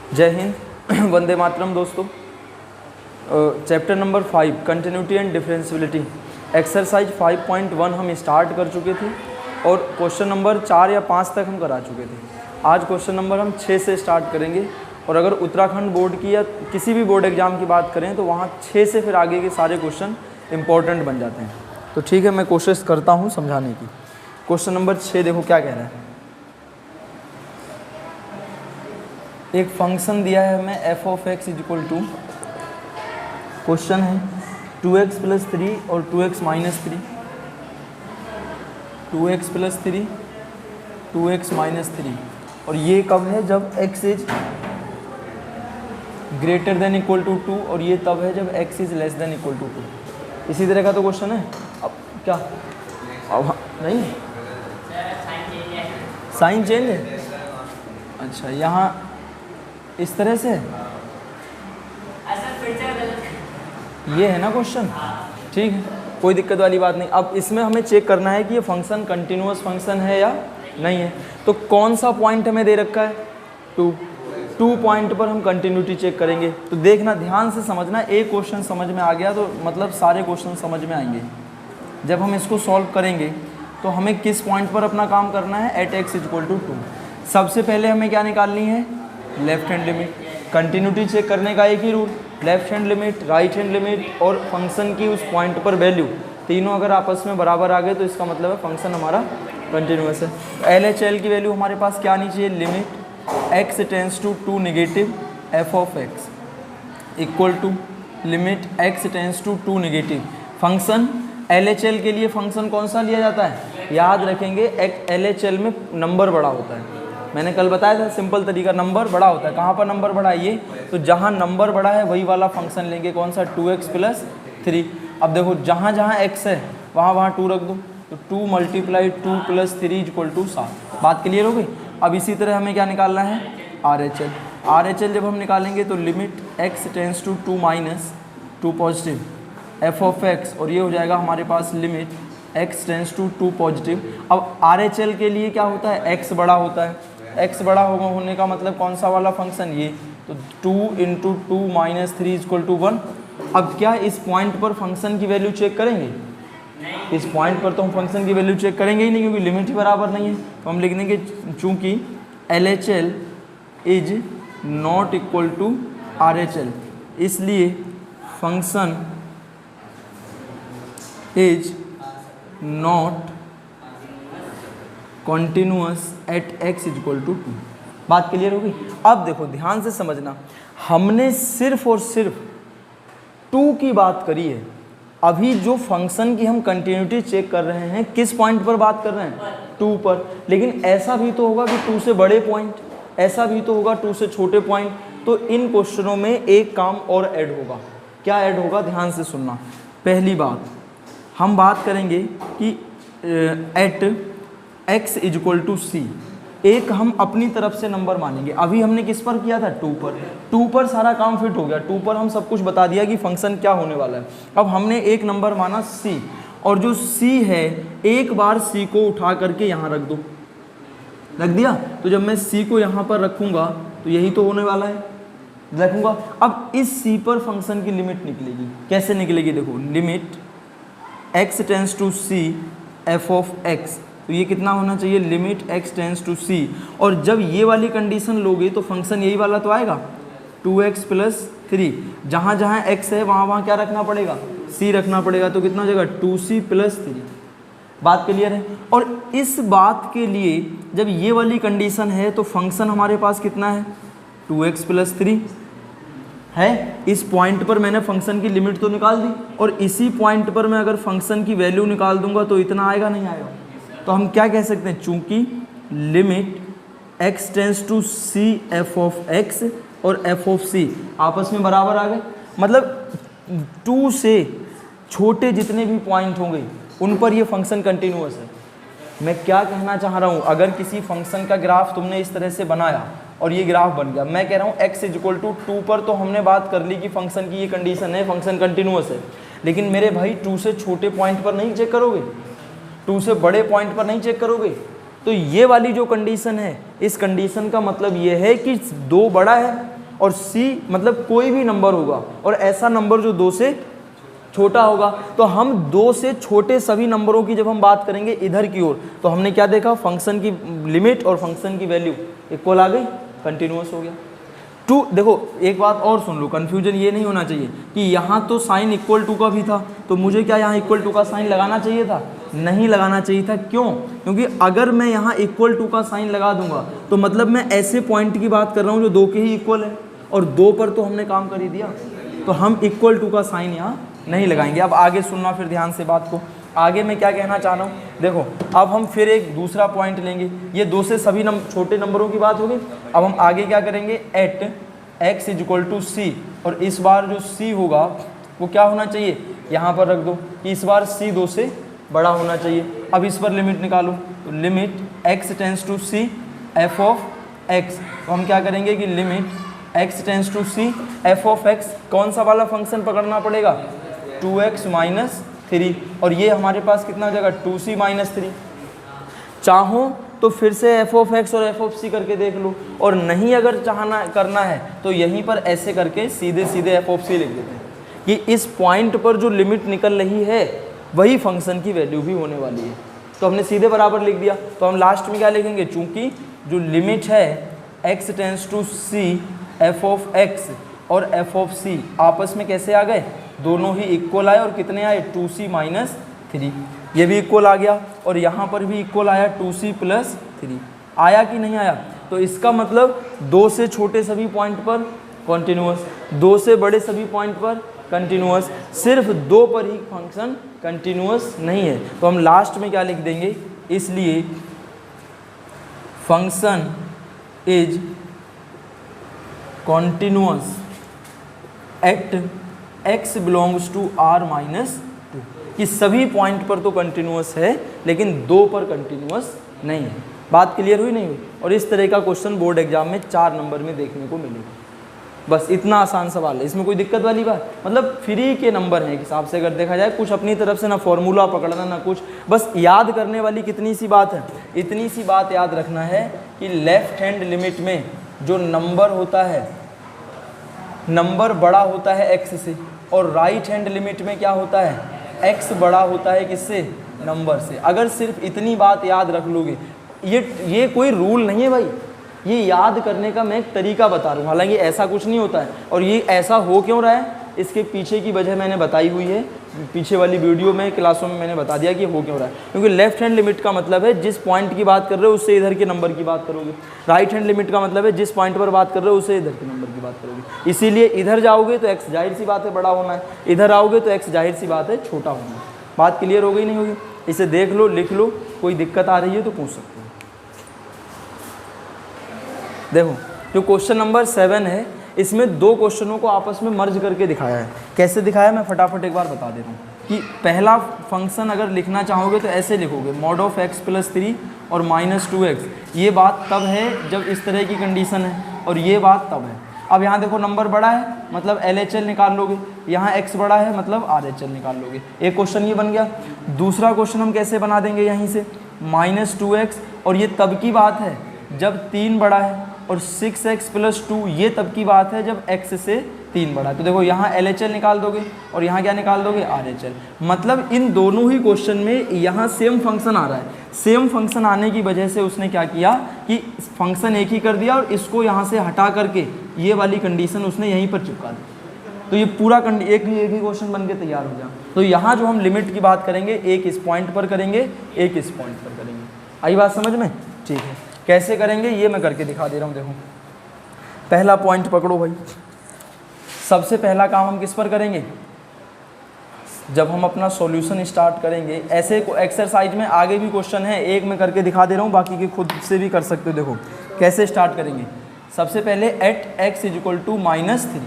जय हिंद, वंदे मातरम दोस्तों। Chapter number 5 continuity and differentiability exercise 5.1 हम स्टार्ट कर चुके थे और क्वेश्चन नंबर 4 या 5 तक हम करा चुके थे। आज क्वेश्चन नंबर हम 6 से स्टार्ट करेंगे और अगर उत्तराखंड बोर्ड की या किसी भी बोर्ड एग्जाम की बात करें तो वहाँ 6 से फिर आगे के सारे क्वेश्चन इंपॉर्टेंट बन जाते हैं। तो ठीक है, मैं कोशिश करता हूँ समझाने की। क्वेश्चन नंबर 6 देखो क्या कह रहा है। एक फंक्शन दिया है हमें f of x equal to, question है 2x प्लस 3 और 2x minus 3, 2x plus 3, 2x minus 3, और ये कब है जब x is greater than equal to 2 और ये तब है जब x is less than equal to 2। इसी तरह का तो क्वेश्चन है। अब क्या अब नहीं साइन चेंज है। अच्छा, यहाँ इस तरह से ये है ना क्वेश्चन, ठीक है, कोई दिक्कत वाली बात नहीं। अब इसमें हमें चेक करना है कि ये फंक्शन कंटिन्यूअस फंक्शन है या नहीं है। तो कौन सा पॉइंट हमें दे रखा है, 2 पॉइंट पर हम कंटिन्यूटी चेक करेंगे। तो देखना, ध्यान से समझना, एक क्वेश्चन समझ में आ गया तो मतलब सारे क्वेश्चन समझ में आएंगे। जब हम इसको सॉल्व करेंगे तो हमें किस पॉइंट पर अपना काम करना है, एट x इक्वल टू 2। सबसे पहले हमें क्या निकालनी है, left hand limit. Continuity check करने का एक ही rule, left hand limit, right hand limit और फंक्शन की उस पॉइंट पर वैल्यू, तीनों अगर आपस में बराबर आ गए तो इसका मतलब है फंक्शन हमारा कंटिन्यूअस है। LHL की वैल्यू हमारे पास क्या आनी चाहिए, limit x tends to 2 negative f of x equal to limit x tends to 2 negative. Function LHL के लिए फंक्शन कौन सा लिया जाता है, याद रखेंगे LHL में नंबर बड़ा होता है। मैंने कल बताया था सिंपल तरीका, नंबर बड़ा होता है। कहाँ पर नंबर बड़ा है, ये तो जहाँ नंबर बड़ा है वही वाला फंक्शन लेंगे, कौन सा, 2x प्लस 3। अब देखो जहाँ जहाँ x है वहाँ 2 रख दो, तो 2 मल्टीप्लाई 2 प्लस 3 इक्वल टू 7। बात क्लियर हो गई। अब इसी तरह हमें क्या निकालना है, RHL जब हम निकालेंगे तो limit x tends to 2 minus 2 positive f of x, और ये हो जाएगा हमारे पास limit x tends to 2 positive. अब RHL के लिए क्या होता है, x बड़ा होता है। x बड़ा होने का मतलब कौन सा वाला फंक्शन, ये, तो 2 इंटू 2 माइनस 3 इक्वल टू 1। अब क्या इस पॉइंट पर फंक्शन की वैल्यू चेक करेंगे, इस पॉइंट पर तो हम फंक्शन की वैल्यू चेक करेंगे ही नहीं क्योंकि लिमिट ही बराबर नहीं है। तो हम लिख देंगे चूँकि LHL is not equal to RHL, इसलिए function is not continuous at x equal to 2। बात क्लियर हो गई। अब देखो ध्यान से समझना, हमने सिर्फ और सिर्फ 2 की बात करी है। अभी जो फंक्शन की हम कंटिन्यूटी चेक कर रहे हैं किस पॉइंट पर बात कर रहे हैं, 2 पर। लेकिन ऐसा भी तो होगा कि 2 से बड़े पॉइंट, ऐसा भी तो होगा 2 से छोटे पॉइंट। तो इन क्वेश्चनों में एक काम और ऐड होगा। क्या ऐड होगा, ध्यान से सुनना। पहली बात हम बात करेंगे कि at x equal to c, एक हम अपनी तरफ से नंबर मानेंगे। अभी हमने किस पर किया था, 2 पर सारा काम फिट हो गया। 2 पर हम सब कुछ बता दिया कि फंक्शन क्या होने वाला है। अब हमने एक नंबर माना c, और जो c है एक बार c को उठा करके यहाँ रख दो, रख दिया। तो जब मैं c को यहाँ पर रखूँगा तो यही तो होने वाला है, रखूँगा। अब इस c पर फंक्शन की लिमिट निकलेगी। कैसे निकलेगी, देखो, limit x tends to c f of x, तो ये कितना होना चाहिए, limit x tends to c। और जब ये वाली कंडीशन लोगे तो फंक्शन यही वाला तो आएगा, 2x प्लस 3। जहाँ जहाँ x है वहाँ क्या रखना पड़ेगा, c रखना पड़ेगा। तो कितना हो जाएगा, 2c प्लस 3। बात क्लियर है। और इस बात के लिए जब ये वाली कंडीशन है तो फंक्शन हमारे पास कितना है, 2x प्लस 3 है। इस पॉइंट पर मैंने फंक्शन की लिमिट तो निकाल दी, और इसी पॉइंट पर मैं अगर फंक्शन की वैल्यू निकाल दूंगा तो इतना आएगा, नहीं आएगा। तो हम क्या कह सकते हैं, चूंकि limit x tends to c f of x और f ऑफ c आपस में बराबर आ गए, मतलब 2 से छोटे जितने भी पॉइंट होंगे उन पर ये फंक्शन कंटिन्यूअस है। मैं क्या कहना चाह रहा हूँ, अगर किसी फंक्शन का ग्राफ तुमने इस तरह से बनाया और ये ग्राफ बन गया, मैं कह रहा हूँ x इक्वल टू 2 पर तो हमने बात कर ली कि फंक्शन की ये कंडीशन है, फंक्शन कंटिन्यूअस है। लेकिन मेरे भाई 2 से छोटे पॉइंट पर नहीं चेक करोगे, 2 से बड़े पॉइंट पर नहीं चेक करोगे। तो ये वाली जो कंडीशन है, इस कंडीशन का मतलब ये है कि 2 बड़ा है और c मतलब कोई भी नंबर होगा और ऐसा नंबर जो 2 से छोटा होगा। तो हम 2 से छोटे सभी नंबरों की जब हम बात करेंगे इधर की ओर, तो हमने क्या देखा, फंक्शन की लिमिट और फंक्शन की वैल्यू इक्वल आ गई, कंटिन्यूअस हो गया। टू देखो एक बात और सुन लो, कन्फ्यूजन ये नहीं होना चाहिए कि यहाँ तो साइन इक्वल टू का भी था, तो मुझे क्या यहाँ इक्वल टू का साइन लगाना चाहिए था? नहीं लगाना चाहिए था। क्यों? क्योंकि अगर मैं यहाँ इक्वल टू का साइन लगा दूंगा तो मतलब मैं ऐसे पॉइंट की बात कर रहा हूँ जो 2 के ही इक्वल है, और 2 पर तो हमने काम कर ही दिया, तो हम इक्वल टू का साइन यहाँ नहीं लगाएंगे। अब आगे सुनना फिर ध्यान से बात को, आगे मैं क्या कहना चाह रहा हूँ। देखो अब हम फिर एक दूसरा पॉइंट लेंगे, ये 2 से सभी छोटे नंबरों की बात होगी। अब हम आगे क्या करेंगे, eight x equal to c, और इस बार जो c होगा वो क्या होना चाहिए, यहाँ पर रख दो कि इस बार c 2 से बड़ा होना चाहिए। अब इस पर लिमिट निकालो, तो limit x tends to c f of x, तो हम क्या करेंगे कि limit x tends to c f of x, कौन सा वाला फंक्शन पकड़ना पड़ेगा, 2x माइनस 3, और ये हमारे पास कितना हो जाएगा, 2c माइनस 3। चाहो तो फिर से f ऑफ x और f ऑफ c करके देख लो, और नहीं अगर चाहना करना है तो यहीं पर ऐसे करके सीधे सीधे f ऑफ c लिख देते हैं कि इस पॉइंट पर जो लिमिट निकल रही है वही फंक्शन की वैल्यू भी होने वाली है। तो हमने सीधे बराबर लिख दिया। तो हम लास्ट में क्या लिखेंगे, चूंकि जो लिमिट है x tends to c f of x और f ऑफ c आपस में कैसे आ गए, दोनों ही इक्वल आए, और कितने आए, 2c माइनस 3, ये भी इक्वल आ गया, और यहाँ पर भी इक्वल आया 2c प्लस 3, आया कि नहीं आया। तो इसका मतलब 2 से छोटे सभी पॉइंट पर कॉन्टिन्यूअस, 2 से बड़े सभी पॉइंट पर कंटिन्यूअस, सिर्फ 2 पर ही फंक्शन कंटिन्यूअस नहीं है। तो हम लास्ट में क्या लिख देंगे, इसलिए function is continuous at x belongs to r minus 2, कि सभी पॉइंट पर तो कंटिन्यूअस है लेकिन 2 पर कंटिन्यूअस नहीं है। बात क्लियर हुई नहीं हुई? और इस तरह का क्वेश्चन बोर्ड एग्जाम में 4 नंबर में देखने को मिलेगा। बस इतना आसान सवाल है, इसमें कोई दिक्कत वाली बात, मतलब फ्री के नंबर हैं एक हिसाब से अगर देखा जाए, कुछ अपनी तरफ से ना फॉर्मूला पकड़ना ना कुछ, बस याद करने वाली कितनी सी बात है, इतनी सी बात याद रखना है कि लेफ्ट हैंड लिमिट में जो नंबर होता है, नंबर बड़ा होता है x से, और राइट हैंड लिमिट में क्या होता है, x बड़ा होता है किससे, नंबर से। अगर सिर्फ इतनी बात याद रख लोगे, ये कोई रूल नहीं है भाई, ये याद करने का मैं एक तरीका बता रहा हूँ, हालांकि ऐसा कुछ नहीं होता है। और ये ऐसा हो क्यों रहा है, इसके पीछे की वजह मैंने बताई हुई है, पीछे वाली वीडियो में क्लासों में मैंने बता दिया कि हो क्यों रहा है। क्योंकि लेफ्ट हैंड लिमिट का मतलब है जिस पॉइंट की बात कर रहे हो उससे इधर के नंबर की बात करोगे, राइट हैंड लिमिट का मतलब है जिस पॉइंट पर बात कर रहे हो उससे इधर के नंबर की बात करोगे। इसीलिए इधर जाओगे तो x जाहिर सी बात है बड़ा होना है, इधर आओगे तो x जाहिर सी बात है छोटा होना है। बात क्लियर हो गई नहीं होगी? इसे देख लो, लिख लो, कोई दिक्कत आ रही है तो पूछ सकते हो। देखो जो क्वेश्चन नंबर 7 है, इसमें 2 क्वेश्चनों को आपस में मर्ज करके दिखाया है। कैसे दिखाया मैं फटाफट एक बार बता दे रहा हूँ कि पहला फंक्शन अगर लिखना चाहोगे तो ऐसे लिखोगे, मॉड ऑफ x प्लस 3 और माइनस 2x। ये बात तब है जब इस तरह की कंडीशन है, और ये बात तब है। अब यहाँ देखो नंबर बड़ा है मतलब LHL निकाल लोगे, यहाँ x बड़ा है मतलब RHL निकाल लोगे। एक क्वेश्चन ये बन गया। दूसरा क्वेश्चन हम कैसे बना देंगे, यहीं से माइनस 2x, और ये तब की बात है जब 3 बड़ा है, और 6x प्लस 2 ये तब की बात है जब x से 3 बड़ा है। तो देखो यहाँ LHL निकाल दोगे और यहाँ क्या निकाल दोगे, RHL। मतलब इन दोनों ही क्वेश्चन में यहाँ सेम फंक्शन आ रहा है। सेम फंक्शन आने की वजह से उसने क्या किया कि फंक्शन एक ही कर दिया, और इसको यहाँ से हटा करके ये वाली कंडीशन उसने यहीं पर चिपका दी। तो ये पूरा एक ही क्वेश्चन बन के तैयार हो गया। तो यहाँ जो हम लिमिट की बात करेंगे, एक इस पॉइंट पर करेंगे, एक इस पॉइंट पर करेंगे। आई बात समझ में? ठीक है, कैसे करेंगे ये मैं करके दिखा दे रहा हूँ। देखो पहला पॉइंट पकड़ो भाई। सबसे पहला काम हम किस पर करेंगे, जब हम अपना सॉल्यूशन स्टार्ट करेंगे। ऐसे एक्सरसाइज में आगे भी क्वेश्चन है, एक मैं करके दिखा दे रहा हूँ, बाकी के खुद से भी कर सकते हो। देखो कैसे स्टार्ट करेंगे। सबसे पहले एट x इक्वल टू -3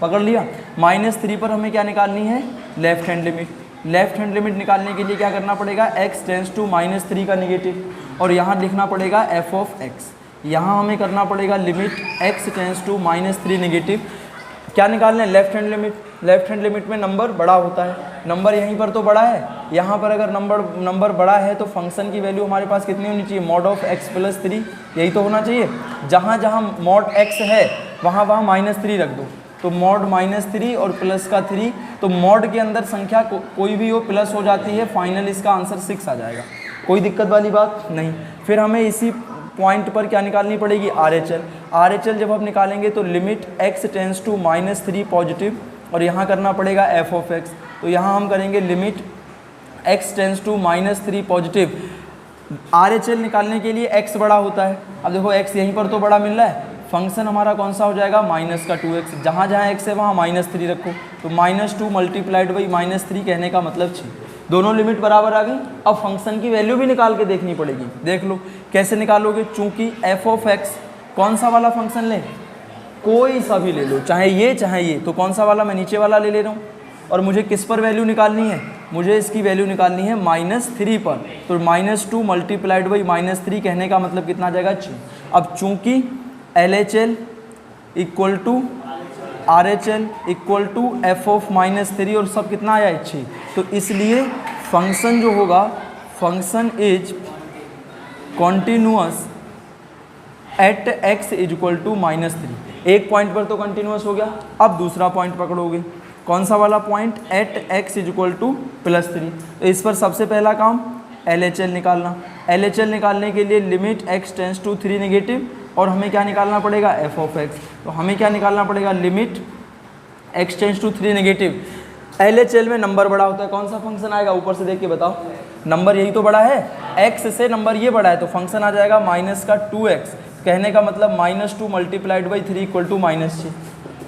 पकड़ लिया। -3 पर हमें क्या निकालनी है, left hand limit. Left hand limit निकालने के लिए क्या करना पड़ेगा, x टेंस टू -3 का निगेटिव, और यहाँ लिखना पड़ेगा f ऑफ x। यहाँ हमें करना पड़ेगा limit x tends to -3 negative. क्या निकालना है, left hand limit. Left hand limit में नंबर बड़ा होता है, नंबर यहीं पर तो बड़ा है, यहाँ पर अगर नंबर बड़ा है तो फंक्शन की वैल्यू हमारे पास कितनी होनी चाहिए, मॉड ऑफ x प्लस 3, यही तो होना चाहिए। जहाँ जहाँ मॉड x है वहाँ -3 रख दो, तो मॉड -3 और प्लस का 3, तो मॉड के अंदर संख्या कोई भी हो प्लस हो जाती है, फाइनल इसका आंसर 6 आ जाएगा, कोई दिक्कत वाली बात नहीं। फिर हमें इसी पॉइंट पर क्या निकालनी पड़ेगी, RHL जब हम निकालेंगे तो limit x tends to -3 positive, और यहाँ करना पड़ेगा f(x), तो यहाँ हम करेंगे limit x tends to -3 positive. RHL निकालने के लिए x बड़ा होता है, अब देखो x यहीं पर तो बड़ा मिल रहा है, फंक्शन हमारा कौन सा हो जाएगा, -2x, जहाँ जहाँ x है वहाँ -3 रखो, तो -2 मल्टीप्लाइड बाई -3 कहने का मतलब 6, दोनों लिमिट बराबर आ गई। अब फंक्शन की वैल्यू भी निकाल के देखनी पड़ेगी, देख लो कैसे निकालोगे, चूंकि f(x) कौन सा वाला फंक्शन ले, कोई सा भी ले लो, चाहे ये, तो कौन सा वाला, मैं नीचे वाला ले रहा हूँ, और मुझे किस पर वैल्यू निकालनी है, मुझे इसकी वैल्यू निकालनी है -3 पर, तो -2 मल्टीप्लाइड बाई -3 कहने का मतलब कितना आ जाएगा, 6। अब चूंकि LHL equal to RHL equal to f(-3) और सब कितना आया है, 6, तो इसलिए फंक्शन जो होगा, function is continuous at x equal to -3। एक पॉइंट पर तो कंटिन्यूअस हो गया, अब दूसरा पॉइंट पकड़ोगे, कौन सा वाला point, at x equal to +3, तो इस पर सबसे पहला काम LHL निकालना। LHL निकालने के लिए limit x tends to 3 negative, और हमें क्या निकालना पड़ेगा, f(x), तो हमें क्या निकालना पड़ेगा, limit x tends to 3 negative. LHL में नंबर बड़ा होता है, कौन सा फंक्शन आएगा, ऊपर से देख के बताओ, नंबर यही तो बड़ा है, x से नंबर ये बड़ा है, तो फंक्शन आ जाएगा -2x, कहने का मतलब -2 मल्टीप्लाइड बाई 3 इक्वल टू -6।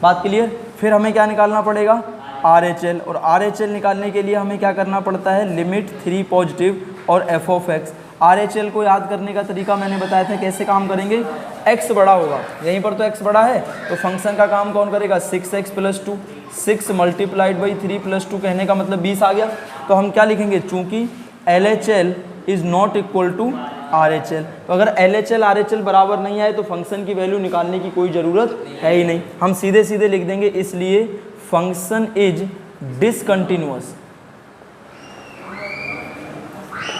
बात क्लियर। फिर हमें क्या निकालना पड़ेगा, RHL, और RHL निकालने के लिए हमें क्या करना पड़ता है, लिमिट 3 पॉजिटिव और f(x). RHL को याद करने का तरीका मैंने बताया था, कैसे काम करेंगे, x बड़ा होगा, यहीं पर तो x बड़ा है, तो फंक्शन का काम कौन करेगा, 6x + 2, 6 मल्टीप्लाइड बाई 3 + 2 कहने का मतलब 20 आ गया, तो हम क्या लिखेंगे, चूंकि LHL is not equal to RHL, तो अगर LHL RHL बराबर नहीं आए तो फंक्शन की वैल्यू निकालने की कोई ज़रूरत है ही नहीं, हम सीधे सीधे लिख देंगे, इसलिए function is discontinuous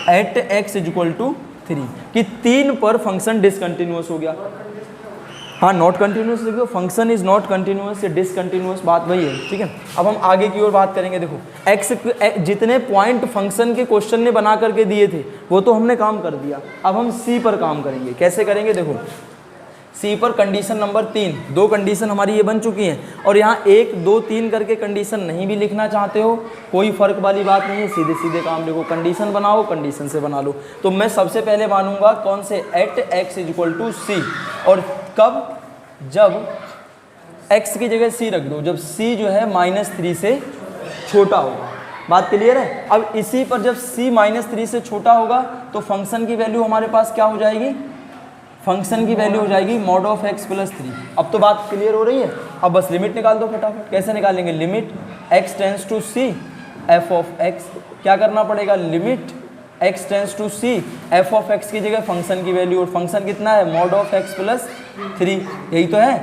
at x equal to 3, कि 3 पर फंक्शन डिसकंटिन्यूअस हो गया। हाँ, नॉट कंटिन्यूअस लिख दो, फंक्शन इज नॉट कंटिन्यूअस या डिसकंटिन्यूअस, बात वही है, ठीक है। अब हम आगे की ओर बात करेंगे, देखो x जितने पॉइंट फंक्शन के क्वेश्चन ने बना करके दिए थे वो तो हमने काम कर दिया, अब हम c पर काम करेंगे। कैसे करेंगे, देखो c पर कंडीशन नंबर 3, 2 कंडीशन हमारी ये बन चुकी हैं, और यहाँ 1 2 3 करके कंडीशन नहीं भी लिखना चाहते हो, कोई फ़र्क वाली बात नहीं है, सीधे सीधे काम लिखो, कंडीशन बनाओ, कंडीशन से बना लो। तो मैं सबसे पहले मानूंगा कौन से, at x equal to c, और कब, जब x की जगह c रख दो, जब c जो है -3 से छोटा होगा। बात क्लियर है। अब इसी पर जब c -3 से छोटा होगा तो फंक्शन की वैल्यू हमारे पास क्या हो जाएगी, फंक्शन की वैल्यू हो जाएगी mod ऑफ x + 3। अब तो बात क्लियर हो रही है, अब बस लिमिट निकाल दो फटाफट। कैसे निकालेंगे, limit x tends to c f(x), क्या करना पड़ेगा, limit x tends to c f(x) की जगह फंक्शन की वैल्यू, और फंक्शन कितना है, mod ऑफ x + 3, यही तो है,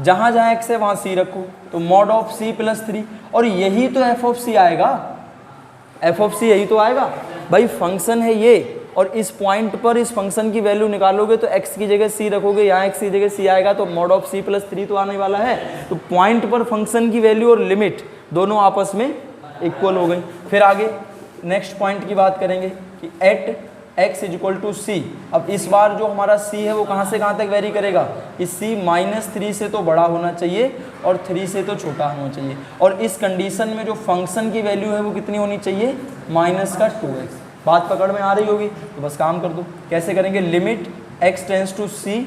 जहाँ जहाँ x है वहाँ c रखो, तो mod ऑफ c + 3, और यही तो f(c) आएगा, f(c) यही तो आएगा भाई, फंक्शन है ये, और इस पॉइंट पर इस फंक्शन की वैल्यू निकालोगे तो x की जगह c रखोगे, यहाँ x की जगह c आएगा, तो mod ऑफ c + 3 तो आने वाला है। तो पॉइंट पर फंक्शन की वैल्यू और लिमिट दोनों आपस में इक्वल हो गई। फिर आगे नेक्स्ट पॉइंट की बात करेंगे कि at x equal to c। अब इस बार जो हमारा c है वो कहाँ से कहाँ तक वेरी करेगा, इस c -3 से तो बड़ा होना चाहिए और 3 से तो छोटा होना चाहिए, और इस कंडीशन में जो फंक्शन की वैल्यू है वो कितनी होनी चाहिए, -2x। बात पकड़ में आ रही होगी, तो बस काम कर दो। कैसे करेंगे, limit x tends to c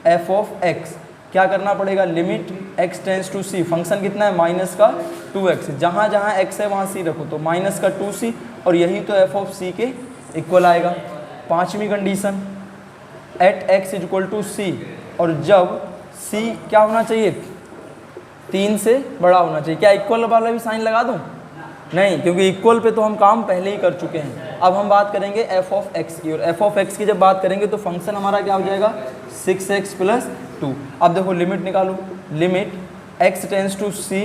f(x), क्या करना पड़ेगा, limit x tends to c, function कितना है, -2x, जहाँ जहाँ x है वहाँ c रखो, तो -2c, और यही तो f(c) के इक्वल आएगा। पांचवी condition, at x equal to c, और जब c क्या होना चाहिए, 3 से बड़ा होना चाहिए। क्या इक्वल वाला भी साइन लगा दूँ, नहीं, क्योंकि इक्वल पे तो हम काम पहले ही कर चुके हैं। अब हम बात करेंगे f(x) की, और f(x) की जब बात करेंगे तो फंक्शन हमारा क्या हो जाएगा, 6x + 2। अब देखो लिमिट निकालो, limit x tends to c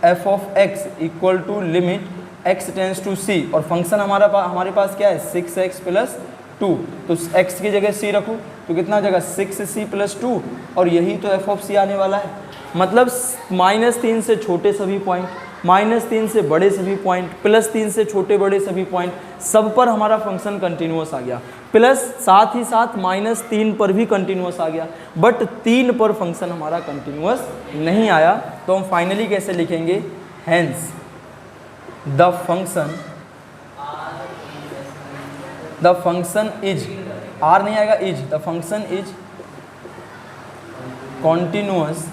f(x) equal to limit x tends to c, और फंक्शन हमारे पास क्या है, 6x + 2, तो x की जगह c रखो, तो कितना हो जाएगा, 6c + 2, और यही तो f(c) आने वाला है। मतलब -3 से छोटे सभी पॉइंट, -3 से बड़े सभी पॉइंट, +3 से छोटे बड़े सभी पॉइंट, सब पर हमारा फंक्शन कंटिन्यूअस आ गया। प्लस साथ ही साथ -3 पर भी कंटिन्यूअस आ गया, बट 3 पर फंक्शन हमारा कंटिन्यूअस नहीं आया। तो हम फाइनली कैसे लिखेंगे, hence the function is, are नहीं आएगा, is, the function is continuous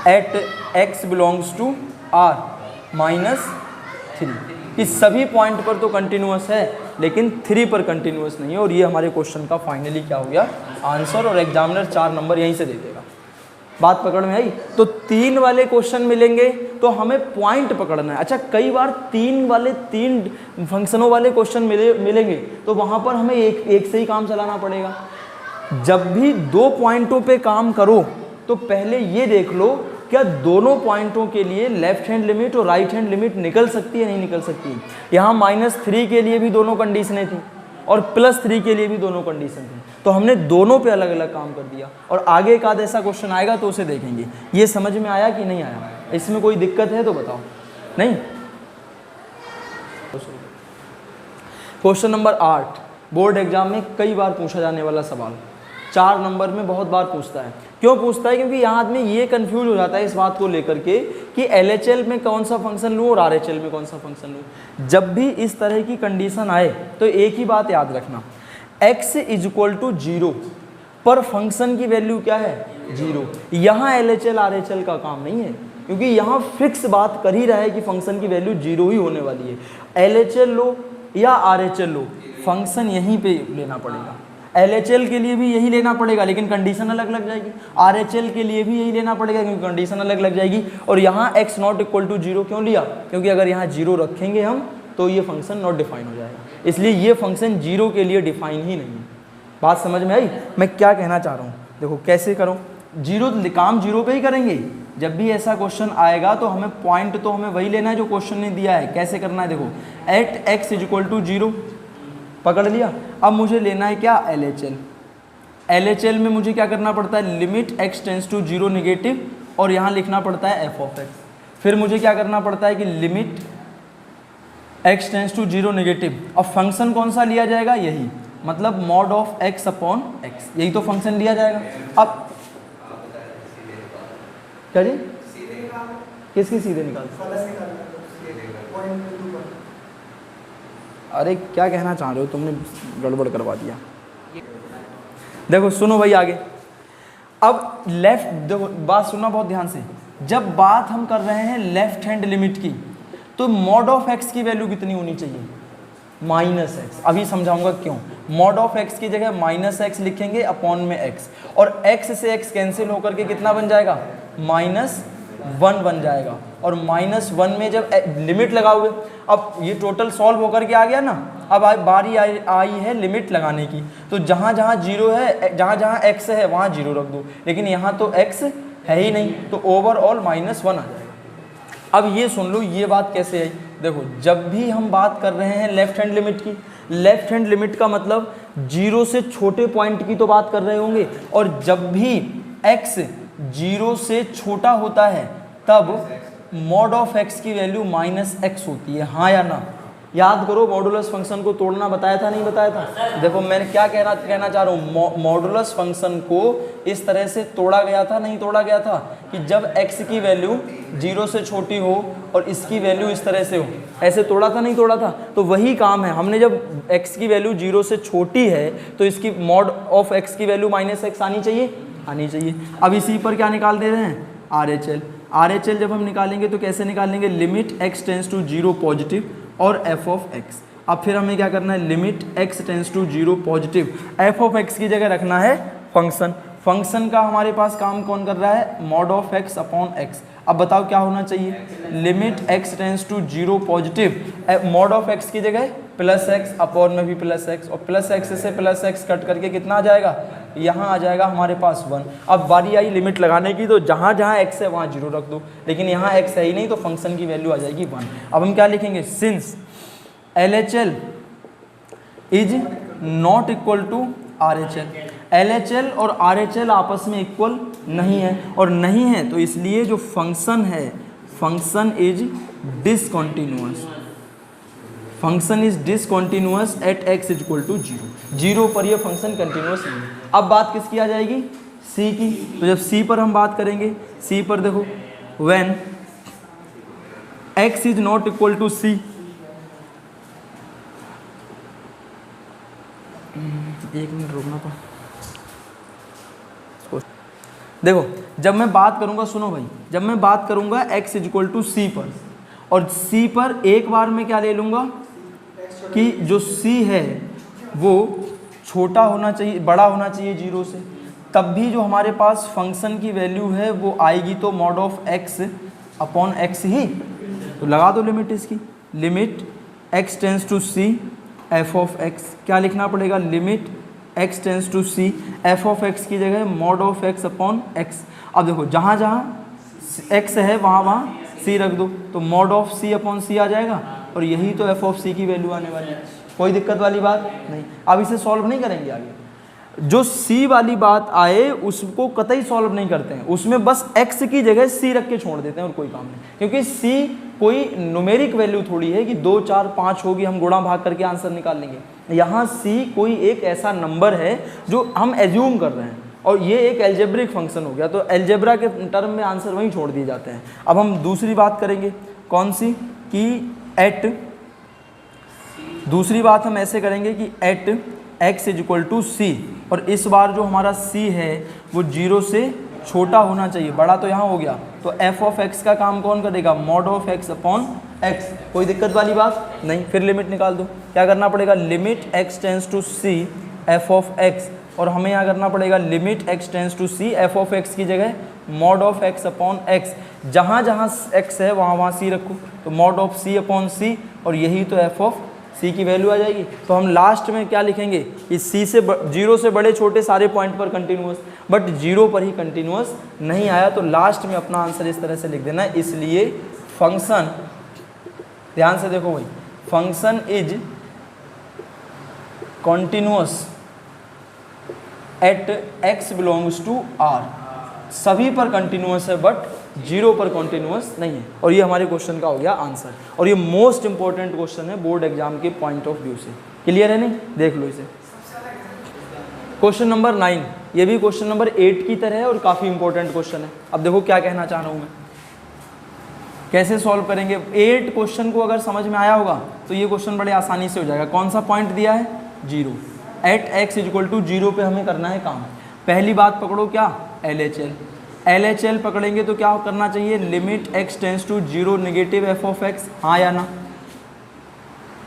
at x belongs to r -3, कि सभी पॉइंट पर तो कंटिन्यूअस है लेकिन 3 पर कंटिन्यूअस नहीं है। और ये हमारे क्वेश्चन का फाइनली क्या हो गया, आंसर, और एग्जामिनर 4 नंबर यहीं से दे देगा। बात पकड़ में आई? तो 3 वाले क्वेश्चन मिलेंगे तो हमें पॉइंट पकड़ना है। अच्छा, कई बार 3 फंक्शनों वाले क्वेश्चन मिलेंगे तो वहाँ पर हमें एक से ही काम चलाना पड़ेगा। जब भी 2 पॉइंटों पे काम करो तो पहले ये देख लो क्या दोनों पॉइंटों के लिए लेफ्ट हैंड लिमिट और राइट हैंड लिमिट निकल सकती है, नहीं निकल सकती। यहाँ -3 के लिए भी दोनों कंडीशनें थी और +3 के लिए भी दोनों कंडीशन थी, तो हमने दोनों पे अलग अलग काम कर दिया। और आगे एक आध ऐसा क्वेश्चन आएगा तो उसे देखेंगे। ये समझ में आया कि नहीं आया? इसमें कोई दिक्कत है तो बताओ। नहीं? क्वेश्चन नंबर 8 बोर्ड एग्जाम में कई बार पूछा जाने वाला सवाल, 4 नंबर में बहुत बार पूछता है। क्यों पूछता है? क्योंकि यहाँ आदमी ये कंफ्यूज हो जाता है इस बात को लेकर के कि LHL में कौन सा फंक्शन लूँ और RHL में कौन सा फंक्शन लूँ। जब भी इस तरह की कंडीशन आए तो एक ही बात याद रखना, x = 0 पर फंक्शन की वैल्यू क्या है, 0। यहाँ LHL RHL का काम नहीं है, क्योंकि यहाँ फिक्स बात कर ही रहा है कि फंक्शन की वैल्यू 0 ही होने वाली है। LHL लो या RHL लो, फंक्शन यहीं पे लेना पड़ेगा। LHL के लिए भी यही लेना पड़ेगा लेकिन कंडीशन अलग लग जाएगी, RHL के लिए भी यही लेना पड़ेगा क्योंकि कंडीशन अलग लग जाएगी। और यहाँ x ≠ 0 क्यों लिया? क्योंकि अगर यहाँ 0 रखेंगे हम तो ये फंक्शन नॉट डिफाइन हो जाएगा, इसलिए ये फंक्शन 0 के लिए डिफाइन ही नहीं है। बात समझ में आई मैं क्या कहना चाह रहा हूँ? देखो कैसे करो, 0 काम 0 पे ही करेंगे। जब भी ऐसा क्वेश्चन आएगा तो हमें पॉइंट तो हमें वही लेना है जो क्वेश्चन ने दिया है। कैसे करना है? देखो, एट x = 0 पकड़ लिया। अब मुझे लेना है क्या, LHL। LHL में मुझे क्या करना पड़ता है, limit x tends to 0 negative, और यहाँ लिखना पड़ता है f(x). फिर मुझे क्या करना पड़ता है कि limit x tends to 0 negative. अब फंक्शन कौन सा लिया जाएगा, यही, मतलब mod of x upon x, यही तो फंक्शन लिया जाएगा। अब क्या जी, किसकी सीधे निकाल, अरे क्या कहना चाह रहे हो, तुमने गड़बड़ करवा दिया। देखो सुनो भाई आगे, अब लेफ्ट, देखो बात सुनना बहुत ध्यान से। जब बात हम कर रहे हैं लेफ्ट हैंड लिमिट की तो mod ऑफ x की वैल्यू कितनी होनी चाहिए, -x। अभी समझाऊंगा क्यों। mod ऑफ x की जगह -x लिखेंगे अपॉन में x, और x से x कैंसिल होकर के कितना बन जाएगा, -1 बन जाएगा। और -1 में जब लिमिट लगाओगे, अब ये टोटल सॉल्व होकर के आ गया ना, अब बारी आई है लिमिट लगाने की। तो जहाँ जहाँ 0 है, जहाँ जहाँ x है वहाँ 0 रख दो, लेकिन यहाँ तो x है ही नहीं, तो ओवरऑल -1 आ जाएगा। अब ये सुन लो ये बात कैसे आई। देखो जब भी हम बात कर रहे हैं लेफ्ट हैंड लिमिट की, लेफ्ट हैंड लिमिट का मतलब 0 से छोटे पॉइंट की तो बात कर रहे होंगे, और जब भी x 0 से छोटा होता है तब mod ऑफ x की वैल्यू -x होती है, हाँ या ना। याद करो, मॉडुलस फंक्शन को तोड़ना बताया था, नहीं बताया था? देखो मैंने क्या कहना चाह रहा हूँ, मॉडुलस फंक्शन को इस तरह से तोड़ा गया था, नहीं तोड़ा गया था कि जब x की वैल्यू 0 से छोटी हो और इसकी वैल्यू इस तरह से हो, ऐसे तोड़ा था, नहीं तोड़ा था? तो वही काम है, हमने जब x की वैल्यू 0 से छोटी है तो इसकी mod ऑफ x की वैल्यू -x आनी चाहिए। अब इसी पर क्या निकाल दे रहे हैं, RHL जब हम निकालेंगे तो कैसे निकालेंगे, limit x tends to 0 positive और f ऑफ x। अब फिर हमें क्या करना है, limit x tends to 0 positive, f of x की जगह रखना है फंक्शन का हमारे पास काम कौन कर रहा है, mod of x upon x। अब बताओ क्या होना चाहिए, limit x tends to 0 positive, mod of x की जगह +x, अपॉन में भी +x, और +x से +x कट करके कितना आ जाएगा, यहाँ आ जाएगा हमारे पास 1। अब बारी आई लिमिट लगाने की, तो जहाँ जहाँ x है वहाँ 0 रख दो, लेकिन यहाँ x है ही नहीं तो फंक्शन की वैल्यू आ जाएगी 1। अब हम क्या लिखेंगे, since LHL is not equal to RHL। LHL और RHL आपस में इक्वल नहीं है, और नहीं है तो इसलिए जो फंक्शन है, function is discontinuous, function is discontinuous at x equal to 0, 0 पर यह फंक्शन कंटिन्यूअस नहीं है। अब बात किसकी आ जाएगी, c की। तो जब c पर हम बात करेंगे, c पर देखो when x is not equal to c, एक मिनट रुकना तो देखो, जब मैं बात करूंगा, सुनो भाई, जब मैं बात करूंगा x इक्वल टू c पर, और c पर एक बार मैं क्या ले लूंगा कि जो c है वो छोटा होना चाहिए, बड़ा होना चाहिए 0 से, तब भी जो हमारे पास फंक्शन की वैल्यू है वो आएगी तो mod of x upon x ही। तो लगा दो लिमिट इसकी, limit x tends to c f of x, क्या लिखना पड़ेगा, limit x tends to c f of x की जगह mod of x upon x। अब देखो जहाँ जहाँ x है वहाँ वहाँ c रख दो, तो mod of c upon c आ जाएगा, और यही तो f ऑफ c की वैल्यू आने वाली है। कोई दिक्कत वाली बात नहीं। अब इसे सॉल्व नहीं करेंगे आगे, जो c वाली बात आए उसको कतई सॉल्व नहीं करते हैं, उसमें बस x की जगह c रख के छोड़ देते हैं और कोई काम नहीं, क्योंकि c कोई न्यूमेरिक वैल्यू थोड़ी है कि 2 4 5 होगी हम गुणा भाग करके आंसर निकाल लेंगे। यहाँ c कोई एक ऐसा नंबर है जो हम एज्यूम कर रहे हैं, और ये एक एल्जेब्रिक फंक्शन हो गया, तो एल्जेब्रा के टर्म में आंसर वहीं छोड़ दिए जाते हैं। अब हम दूसरी बात करेंगे, कौन सी, कि एट, दूसरी बात हम ऐसे करेंगे कि at x is equal to c, और इस बार जो हमारा c है वो 0 से छोटा होना चाहिए, बड़ा तो यहाँ हो गया, तो f ऑफ x का काम कौन करेगा, mod of x upon x। कोई दिक्कत वाली बात नहीं। फिर लिमिट निकाल दो, क्या करना पड़ेगा, limit x tends to c f of x, और हमें यहाँ करना पड़ेगा limit x tends to c f of x की जगह mod of x upon x। जहाँ जहाँ x है वहाँ वहाँ c रखो, तो mod of c upon c, और यही तो f ऑफ c की वैल्यू आ जाएगी। तो हम लास्ट में क्या लिखेंगे, इस c से 0 से बड़े छोटे सारे पॉइंट पर कंटिन्यूअस, बट 0 पर ही कंटिन्यूअस नहीं आया, तो लास्ट में अपना आंसर इस तरह से लिख देना है। इसलिए फंक्शन, ध्यान से देखो भाई, function is continuous at x belongs to r, सभी पर कंटिन्यूअस है बट 0 पर कंटिन्यूअस नहीं है, और ये हमारे क्वेश्चन का हो गया आंसर, और ये मोस्ट इंपॉर्टेंट क्वेश्चन है बोर्ड एग्जाम के पॉइंट ऑफ व्यू से। क्लियर है नहीं, देख लो इसे। क्वेश्चन नंबर 9, ये भी क्वेश्चन नंबर 8 की तरह है और काफ़ी इंपॉर्टेंट क्वेश्चन है। अब देखो क्या कहना चाह रहा हूँ मैं, कैसे सॉल्व करेंगे। 8 क्वेश्चन को अगर समझ में आया होगा तो ये क्वेश्चन बड़े आसानी से हो जाएगा। कौन सा पॉइंट दिया है, 0, एट x इक्वल टू 0 पे हमें करना है काम। पहली बात पकड़ो क्या, LHL पकड़ेंगे तो क्या करना चाहिए, limit x tends to 0 negative f of x, हाँ या ना।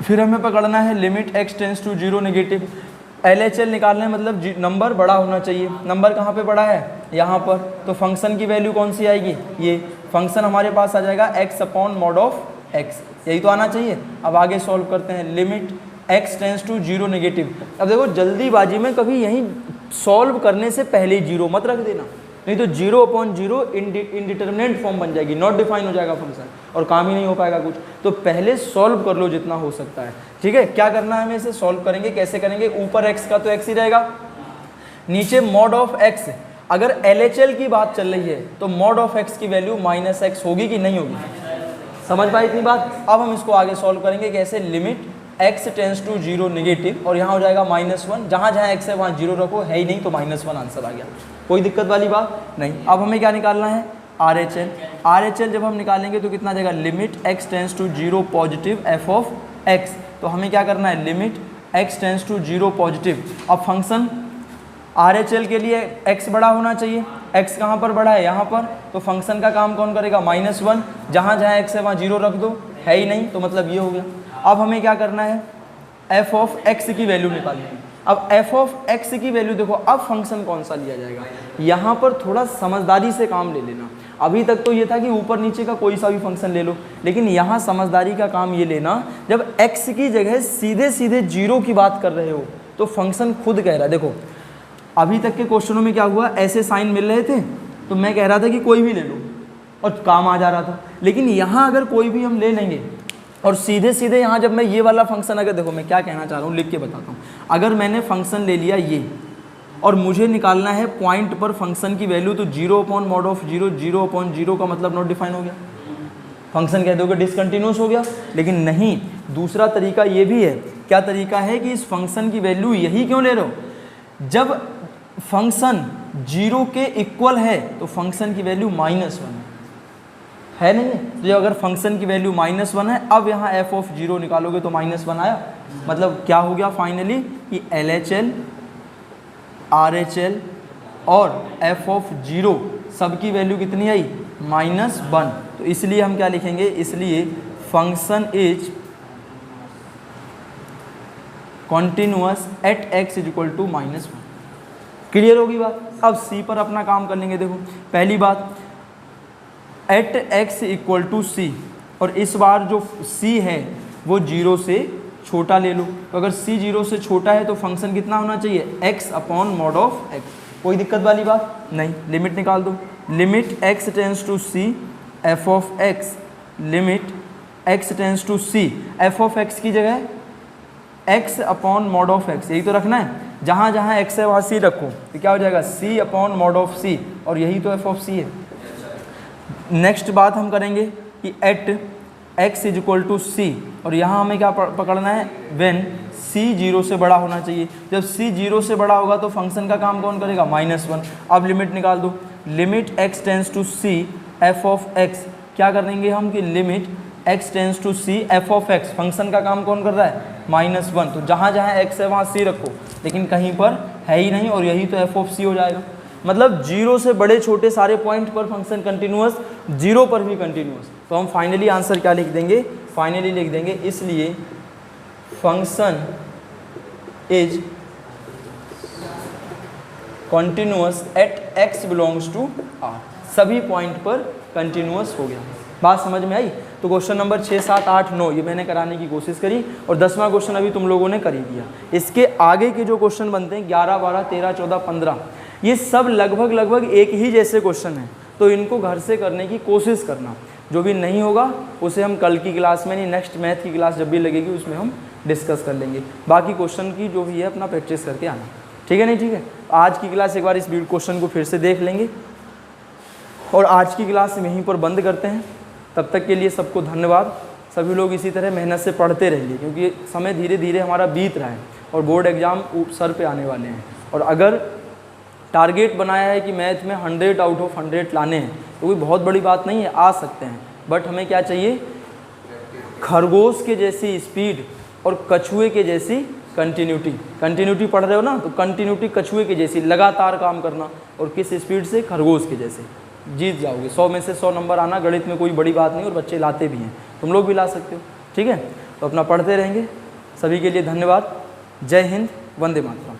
फिर हमें पकड़ना है limit x tends to 0 negative, LHL निकालने मतलब नंबर बड़ा होना चाहिए। नंबर कहाँ पे बड़ा है, यहाँ पर, तो फंक्शन की वैल्यू कौन सी आएगी, ये फंक्शन हमारे पास आ जाएगा x upon mod of x, यही तो आना चाहिए। अब आगे सॉल्व करते हैं, limit x tends to 0 negative. अब देखो जल्दीबाजी में कभी यहीं सॉल्व करने से पहले 0 मत रख देना, नहीं तो 0 अपॉन 0 इनडिटर्मिनेट फॉर्म बन जाएगी, नॉट डिफाइन हो जाएगा फंक्शन, और काम ही नहीं हो पाएगा कुछ। तो पहले सॉल्व कर लो जितना हो सकता है, ठीक है। क्या करना है, हमें इसे सॉल्व करेंगे, कैसे करेंगे, ऊपर x का तो x ही रहेगा, नीचे मॉड ऑफ x। अगर LHL की बात चल रही है तो मॉड ऑफ x की वैल्यू -x होगी कि नहीं होगी, समझ पाई इतनी बात। अब हम इसको आगे सॉल्व करेंगे कैसे, limit x tends to 0 negative, और यहाँ हो जाएगा -1, जहाँ जहाँ x है वहाँ 0 रखो, है ही नहीं तो -1 आंसर आ गया, कोई दिक्कत वाली बात नहीं। अब हमें क्या निकालना है, RHL जब हम निकालेंगे तो कितना जाएगा, limit x tends to 0 positive f of x। तो हमें क्या करना है, limit x tends to 0 positive. अब फंक्शन RHL के लिए x बड़ा होना चाहिए, x कहाँ पर बड़ा है, यहाँ पर, तो फंक्शन का काम कौन करेगा, -1, जहाँ जहाँ x है वहाँ 0 रख दो, है ही नहीं तो मतलब ये हो गया। अब हमें क्या करना है, f ऑफ x की वैल्यू निकालनी है। अब f ऑफ x की वैल्यू देखो, अब फंक्शन कौन सा लिया जाएगा, यहाँ पर थोड़ा समझदारी से काम ले लेना। अभी तक तो ये था कि ऊपर नीचे का कोई सा भी फंक्शन ले लो, लेकिन यहाँ समझदारी का काम ये लेना, जब x की जगह सीधे सीधे 0 की बात कर रहे हो तो फंक्शन खुद कह रहा है। देखो अभी तक के क्वेश्चनों में क्या हुआ, ऐसे साइन मिल रहे थे तो मैं कह रहा था कि कोई भी ले लो और काम आ जा रहा था, लेकिन यहाँ अगर कोई भी हम ले लेंगे और सीधे सीधे यहाँ जब मैं ये वाला फंक्शन, अगर देखो मैं क्या कहना चाह रहा हूँ लिख के बताता हूँ, अगर मैंने फंक्शन ले लिया ये और मुझे निकालना है पॉइंट पर फंक्शन की वैल्यू, तो 0/mod(0), 0/0 का मतलब नॉट डिफाइन हो गया, फंक्शन कह दोगे डिसकंटिन्यूस हो गया। लेकिन नहीं, दूसरा तरीका ये भी है। क्या तरीका है कि इस फंक्शन की वैल्यू यही क्यों ले रहे हो, जब फंक्शन 0 के इक्वल है तो फंक्शन की वैल्यू -1 है नहीं है। तो जब अगर फंक्शन की वैल्यू -1 है, अब यहाँ f(0) निकालोगे तो -1 आया, मतलब क्या हो गया फाइनली कि LHL, RHL और f(0) सबकी वैल्यू कितनी आई, -1। तो इसलिए हम क्या लिखेंगे, इसलिए function is continuous at x = -1। Clear होगी बात। अब c पर अपना काम कर लेंगे। देखो पहली बात, एट x = c, और इस बार जो c है वो 0 से छोटा ले लो। तो अगर c 0 से छोटा है तो फंक्शन कितना होना चाहिए, x/mod(x). कोई दिक्कत वाली बात नहीं। लिमिट निकाल दो, limit x tends to c f(x), limit x tends to c, f(x) की जगह x/mod(x), यही तो रखना है। जहाँ जहाँ x है वहाँ c रखो, तो क्या हो जाएगा c/mod(c), और यही तो f(c) है। नेक्स्ट बात हम करेंगे कि एट x = c, और यहाँ हमें क्या पकड़ना है, व्हेन c 0 से बड़ा होना चाहिए। जब c 0 से बड़ा होगा तो फंक्शन का काम कौन करेगा, -1। अब लिमिट निकाल दो, limit x tends to c f(x), क्या करेंगे हम कि limit x tends to c f(x), function का काम कौन कर रहा है, -1। तो जहाँ जहाँ x है वहाँ c रखो, लेकिन कहीं पर है ही नहीं, और यही तो f(c) हो जाएगा। मतलब 0 से बड़े छोटे सारे पॉइंट पर फंक्शन कंटिन्यूअस, 0 पर भी कंटिन्यूअस। तो हम फाइनली आंसर क्या लिख देंगे, फाइनली लिख देंगे, इसलिए function is continuous at x belongs to r, सभी पॉइंट पर कंटिन्यूअस हो गया। बात समझ में आई। तो क्वेश्चन नंबर 6, 7, 8, 9 ये मैंने कराने की कोशिश करी, और 10वां क्वेश्चन अभी तुम लोगों ने कर ही दिया। इसके आगे के जो क्वेश्चन बनते हैं 11, 12, 13, 14, 15, ये सब लगभग एक ही जैसे क्वेश्चन हैं, तो इनको घर से करने की कोशिश करना। जो भी नहीं होगा उसे हम कल की क्लास में नहीं, नेक्स्ट मैथ की क्लास जब भी लगेगी उसमें हम डिस्कस कर लेंगे। बाकी क्वेश्चन की जो भी है अपना प्रैक्टिस करके आना, ठीक है नहीं, ठीक है। आज की क्लास एक बार इस क्वेश्चन को फिर से देख लेंगे, और आज की क्लास यहीं पर बंद करते हैं। तब तक के लिए सबको धन्यवाद। सभी लोग इसी तरह मेहनत से पढ़ते रहिए, क्योंकि समय धीरे धीरे हमारा बीत रहा है और बोर्ड एग्ज़ाम सर पे आने वाले हैं। और अगर टारगेट बनाया है कि मैथ में 100 आउट ऑफ 100 लाने हैं, तो कोई बहुत बड़ी बात नहीं है, आ सकते हैं। बट हमें क्या चाहिए, खरगोश के जैसी स्पीड और कछुए के जैसी कंटिन्यूटी पढ़ रहे हो ना, तो कंटिन्यूटी कछुए के जैसी लगातार काम करना, और किस स्पीड से, खरगोश के जैसे, जीत जाओगे। 100 में से 100 नंबर आना गणित में कोई बड़ी बात नहीं, और बच्चे लाते भी हैं, तुम लोग भी ला सकते हो, ठीक है। तो अपना पढ़ते रहेंगे। सभी के लिए धन्यवाद। जय हिंद, वंदे मातरम।